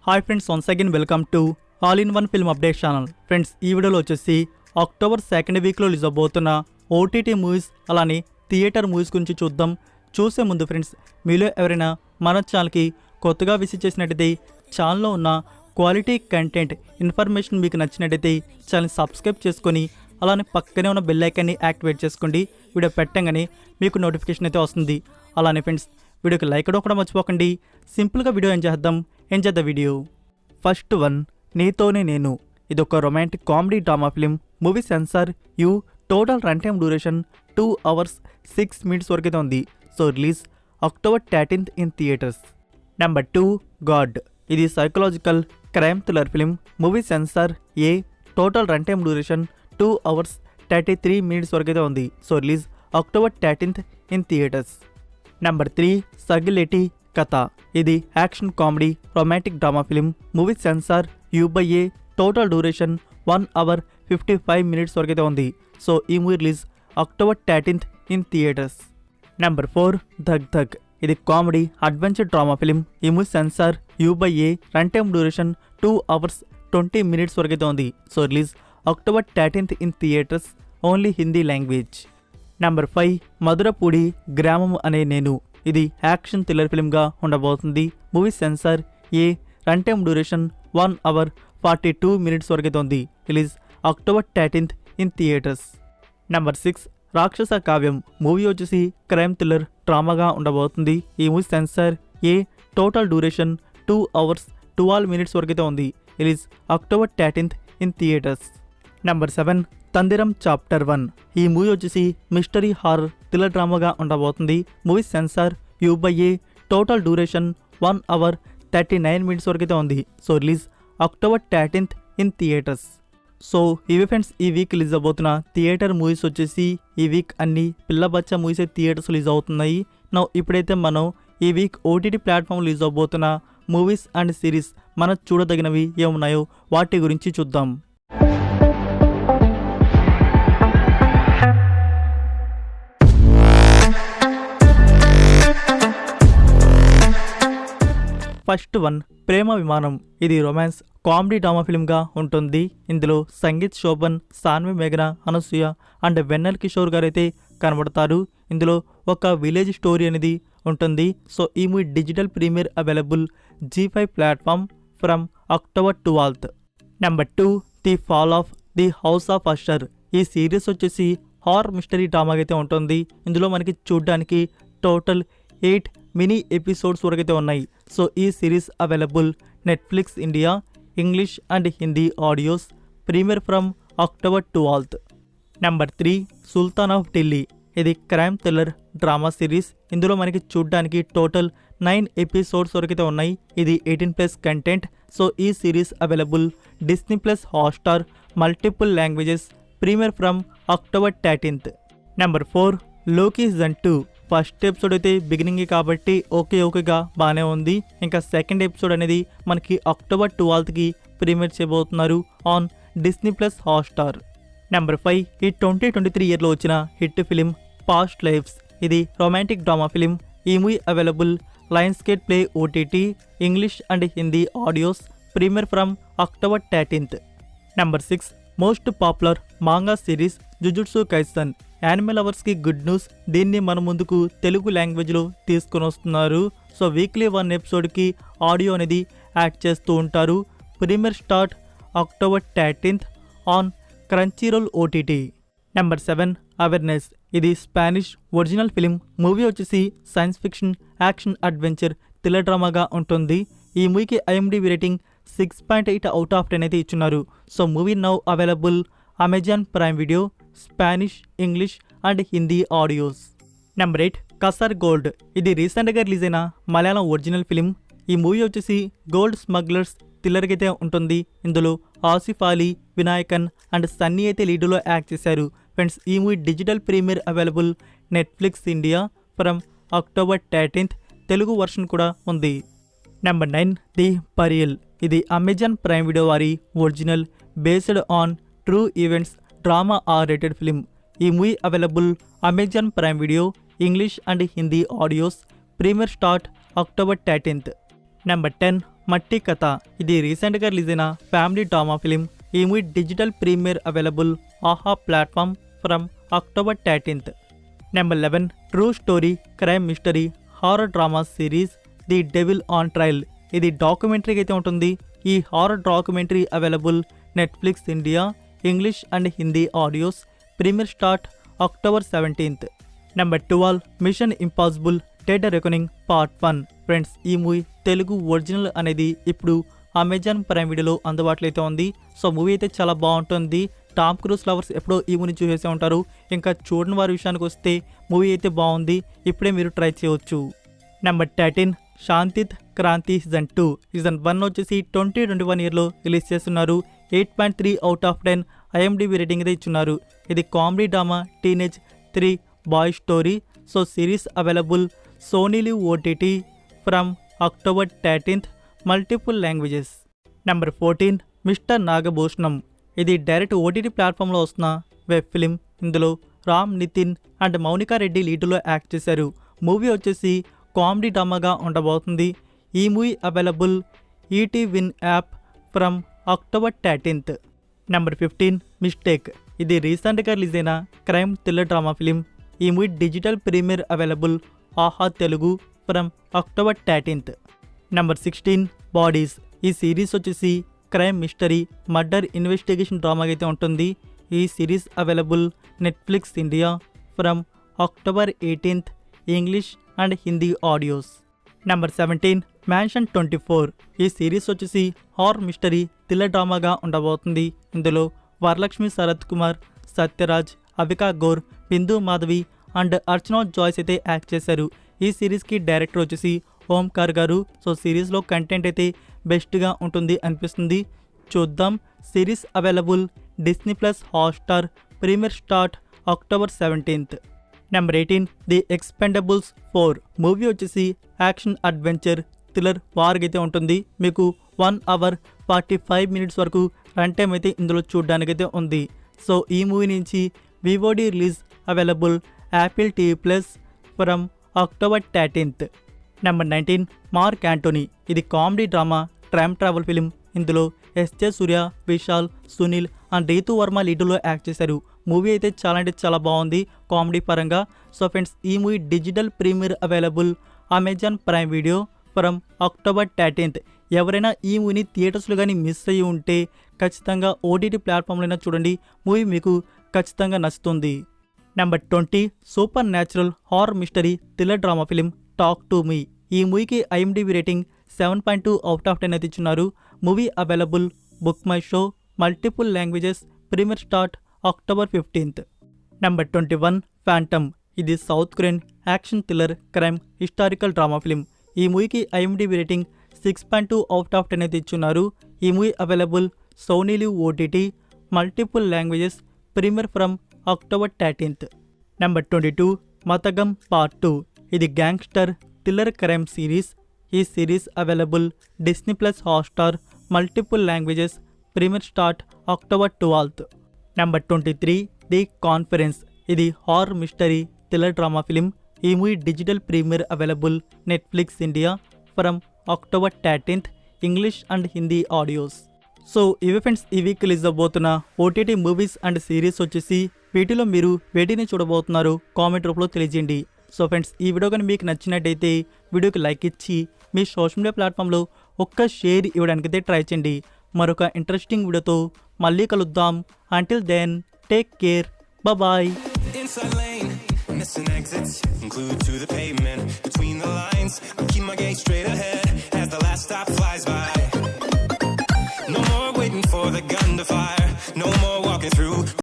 Hi friends, once again welcome to all in one film update channel. Friends, ఈ వీడియోలో వచ్చేసి October 2nd వీక్లో release అవబోతున్న OTT movies అలానే థియేటర్ మూవీస్ గురించి చూద్దాం. చూసే ముందు ఫ్రెండ్స్, మీలో ఎవరైనా మన ఛానల్కి కొత్తగా విజిట్ చేసినట్టయితే ఛానల్లో ఉన్న క్వాలిటీ కంటెంట్ ఇన్ఫర్మేషన్ మీకు నచ్చినట్టయితే ఛానల్ సబ్స్క్రైబ్ చేసుకొని అలానే పక్కనే ఉన్న బెల్ ఐకాన్ని యాక్టివేట్ చేసుకోండి. వీడియో పెట్టగానే మీకు నోటిఫికేషన్ అయితే వస్తుంది. అలానే ఫ్రెండ్స్, వీడియోకి లైక్ కూడా మర్చిపోకండి. సింపుల్గా video enjoy the video. First one, నీతోనే నేను. ఇది ఒక romantic comedy drama film. Movie censor U. Total run time duration 2 hours 6 minutes వరకు అయితే ఉంది. So release October 13th in theatres. Number 2, God. ఇది psychological crime thriller film. Movie censor A. Total run time duration 2 hours 33 minutes వరకు అయితే ఉంది. So release October 13th in theatres. Number 3, సగిలేటి కథ. ఇది action comedy romantic drama film. Movie censor U A. Total duration 1 hour 55 minutes వరకు అయితే ఉంది. So ఈ movie release October 13th in theatres. Number 4, ధగ్ ధగ్. ఇది కామెడీ అడ్వెంచర్ డ్రామా ఫిలిం. ఈ movie censor U A. Run time duration 2 hours 20 minutes వరకు అయితే ఉంది. So release October 13th in theatres, only Hindi language. Number 5, Madhurapudi గ్రామం అనే నేను. ఇది యాక్షన్ థ్రిల్లర్ ఫిలింగా ఉండబోతుంది. Movie censor A. Run time duration 1 hour 42 minutes వరకు అయితే ఉంది. Release October 13th in theatres. Number 6, రాక్షస కావ్యం. మూవీ వచ్చేసి క్రైమ్ థ్రిల్లర్ డ్రామాగా ఉండబోతుంది. ఈ movie censor A. Total duration 2 hours 12 minutes వరకు అయితే ఉంది. Release October 13th in theatres. Number 7, తందిరం చాప్టర్ 1. ఈ మూవీ వచ్చేసి మిస్టరీ హారర్ థ్రిల్లర్ డ్రామాగా ఉండబోతుంది. Movie censor U A. Total duration 1 hour 39 minutes వరకు అయితే ఉంది. So release October 13th in theatres. So ఇవి ఫ్రెండ్స్, ఈ వీక్ రిలీజ్ అవబోతున్న థియేటర్ మూవీస్ వచ్చేసి ఈ వీక్ అన్ని పిల్ల బచ్చా మూవీస్ థియేటర్స్ రిలీజ్ అవుతున్నాయి. ఇప్పుడైతే మనం ఈ వీక్ ఓటీటీ ప్లాట్ఫామ్ రిలీజ్ అవబోతున్న మూవీస్ అండ్ సిరీస్ మనం చూడదగినవి ఏమున్నాయో వాటి గురించి చూద్దాం. ఫస్ట్ వన్, ప్రేమ విమానం. ఇది రొమాన్స్ కామెడీ డ్రామా ఫిల్మ్గా ఉంటుంది. ఇందులో సంగీత్ శోభన్, సాన్వి మేఘన, అనసూయ అండ్ వెన్నెల కిషోర్ గారు అయితే కనబడతారు. ఇందులో ఒక విలేజ్ స్టోరీ అనేది ఉంటుంది. సో ఈ movie digital premiere available G5 platform from October 12th. Number 2, the fall of the house of Ashar. ఈ సిరీస్ వచ్చేసి హారర్ మిస్టరీ డ్రామాగా అయితే ఉంటుంది. ఇందులో మనకి చూడడానికి టోటల్ 8 మినీ ఎపిసోడ్స్ వరకు అయితే ఉన్నాయి. సో ఈ series available Netflix India, English and Hindi audios, premiere from October 12th. Number 3, Sultan of Delhi. ఇది క్రైమ్ థ్రిల్లర్ డ్రామా సిరీస్. ఇందులో మనకి చూడడానికి టోటల్ 9 ఎపిసోడ్స్ వరకు అయితే ఉన్నాయి. ఇది 18+ కంటెంట్. సో ఈ series available Disney plus Hotstar, multiple languages, premiere from October 13th. Number 4, Loki season 2. First episode అయితే బిగినింగ్ కాబట్టి ఓకేగా బాగానే ఉంది. ఇంకా సెకండ్ ఎపిసోడ్ అనేది మనకి అక్టోబర్ 12th ప్రీమియర్ చేయబోతున్నారు on Disney plus Hotstar. Number 5, ఈ 2023 ఇయర్లో వచ్చిన హిట్ ఫిలిం పాస్ట్ లైఫ్స్. ఇది రొమాంటిక్ డ్రామా ఫిలిం. ఈ movie available Lions Gate play OTT, English and Hindi audios, premiere from October 13th. Number 6, most popular manga series Jujutsu Kaisen. Animal లవర్స్కి good news, దీన్ని మన ముందుకు తెలుగు లాంగ్వేజ్లో తీసుకొని వస్తున్నారు. సో వీక్లీ 1 ఎపిసోడ్కి ఆడియో అనేది యాడ్ చేస్తూ ఉంటారు. Premiere start October 13th on Crunchyroll OTT. Number 7, awareness. ఇది స్పానిష్ ఒరిజినల్ ఫిలిం. మూవీ వచ్చేసి science fiction action adventure thriller డ్రామాగా ఉంటుంది. ఈ మూవీకి IMDb రేటింగ్ 6.8 out of 10 అయితే ఇచ్చున్నారు. So movie now available Amazon Prime video, Spanish, English and Hindi audios. Number 8, Kasargold. ఇది రీసెంట్గా రిలీజ్ అయిన మలయాళం ఒరిజినల్ ఫిలిం. ఈ మూవీ వచ్చేసి గోల్డ్ స్మగ్లర్స్ థ్రిల్లర్కి అయితే ఉంటుంది. ఇందులో ఆసిఫ్ అలీ, వినాయకన్ అండ్ సన్నీ అయితే లీడులో యాక్ట్ చేశారు. ఫ్రెండ్స్, ఈ movie digital premiere available Netflix India from October 13th. Telugu version కూడా ఉంది. Number 9, the burial. ఇది అమెజాన్ ప్రైమ్ వీడియో వారి original based on true events drama R-rated film. ఈ movie available Amazon Prime video, English and Hindi audios, premiere start October 13th. Number 10, Matti Katha. ఇది రీసెంట్గా release అయిన family drama film. ఈ movie digital premiere available Aha platform from October 13th. Number 11 true story crime mystery horror drama series the devil on trial. ఇది డాక్యుమెంటరీకి అయితే ఉంటుంది. ఈ horror documentary available Netflix India English and Hindi audios. Premiere start October 17th. Number 12 mission impossible dead reckoning part 1. Friends, ఈ movie Telugu original అనేది ఇప్పుడు Amazon prime వీడియోలో అందుబాటులో అయితే ఉంది. సో మూవీ అయితే చాలా బాగుంటుంది. టామ్ క్రూజ్ లవర్స్ ఎప్పుడో ఈ మూవీని చూసేసే ఉంటారు. ఇంకా చూడని వారి విషయానికి వస్తే మూవీ అయితే బాగుంది. ఇప్పుడే మీరు ట్రై చేయవచ్చు. Number 13 Shantit Kranti season 2. Season 1 వచ్చేసి 2021 ఇయర్లో రిలీజ్ చేస్తున్నారు. 8.3 అవుట్ ఆఫ్ 10 ఐఎండిబి రేటింగ్ అయితే ఇచ్చున్నారు. ఇది comedy drama teenage 3 boy story. So series available Sony live OTT from October 13th. Multiple languages. Number 14 mister Nagabhushanam. ఇది డైరెక్ట్ ఓటీటీ ప్లాట్ఫామ్లో వస్తున్న వెబ్ ఫిలిం. ఇందులో రామ్ నితిన్ అండ్ మౌనికా రెడ్డి లీడ్లో యాక్ట్ చేశారు. మూవీ వచ్చేసి కామెడీ డ్రామాగా ఉండబోతుంది. ఈ movie available ET win app from October 13th. Number 15 mistake. ఇది రీసెంట్గా రిలీజ్ అయిన క్రైమ్ థ్రిల్లర్ డ్రామా ఫిలిం. ఈ మూవీ డిజిటల్ ప్రీమియర్ అవైలబుల్ ఆహా Telugu from October 13th. Number 16 bodies. ఈ సిరీస్ వచ్చేసి crime mystery murder investigation drama అయితే ఉంటుంది. ఈ series available Netflix India from October 18th English and Hindi audios. Number 17 mansion 24. ఈ series వచ్చేసి horror mystery thriller డ్రామాగా ఉండబోతుంది. ఇందులో వరలక్ష్మి శరత్ కుమార్, సత్యరాజ్, అవికా గౌర్, బిందు మాధవి అండ్ అర్చనా జాయ్స్ అయితే యాక్ట్ చేశారు. ఈ సిరీస్కి డైరెక్టర్ వచ్చేసి ఓంకార్ గారు. సో సిరీస్లో కంటెంట్ అయితే బెస్ట్గా ఉంటుంది అనిపిస్తుంది. చూద్దాం. Series available Disney plus Hotstar. Premiere start October 17th. Number 18 the Expendables 4. Movie వచ్చేసి యాక్షన్ అడ్వెంచర్ థ్రిల్లర్ వార్ అయితే ఉంటుంది. మీకు 1 hour 45 minutes వరకు రన్ టైం అయితే ఇందులో చూడడానికైతే ఉంది. సో ఈ మూవీ నుంచి VOD release available Apple TV plus from October 13th. Number 19 Mark Antony. ఇది comedy drama time travel film. ఇందులో ఎస్జే సూర్య, విశాల్, సునీల్ అండ్ రీతు వర్మ లీడ్లో యాక్ట్ చేశారు. మూవీ అయితే చాలా అంటే చాలా బాగుంది కామెడీ పరంగా. సో ఫ్రెండ్స్, ఈ movie digital premiere available Amazon Prime video from October 13th. ఎవరైనా ఈ మూవీని థియేటర్స్లో కానీ మిస్ అయ్యి ఉంటే ఖచ్చితంగా ఓటీటీ ప్లాట్ఫామ్లో చూడండి. మూవీ మీకు ఖచ్చితంగా నచ్చుతుంది. Number 20 supernatural horror mystery thriller drama film talk to me. ఈ మూవీకి ఐఎండిబి రేటింగ్ 7.2 అవుట్ ఆఫ్ 10 అయితే ఇచ్చున్నారు. Movie available book my show multiple languages. Premiere start October 15th. Number 21 phantom. ఇది south Korean action thriller crime historical drama film. ఈ మూవీకి IMDb rating 6.2 out of 10 అయితే ఇచ్చున్నారు. ఈ movie available Sony live OTT multiple languages. Premiere from October 13th. Number 22 Mathagam part 2. ఇది gangster thriller crime series. ఈ series available Disney plus Hotstar multiple languages. Premiere start October 12th. Number 23 the conference. ఇది horror mystery thriller drama film. ఈ movie digital premiere available Netflix India from October 13th English and Hindi audios. So ఇవి friends, ఈ week release అవబోతున్న OTT movies and series వచ్చేసి. వీటిలో మీరు వేటిని చూడబోతున్నారు కామెంట్ రూపంలో తెలియజేయండి. సో ఫ్రెండ్స్, ఈ వీడియో కానీ మీకు నచ్చినట్టయితే వీడియోకి లైక్ ఇచ్చి మీ సోషల్ మీడియా ప్లాట్ఫామ్లో ఒక్క షేర్ ఇవ్వడానికైతే ట్రై చేయండి. మరొక ఇంట్రెస్టింగ్ వీడియోతో మళ్ళీ కలుద్దాం. Until then take care. Bye. Missing exits, glued to the pavement. Between the lines, I keep my gaze straight ahead as the last stop flies.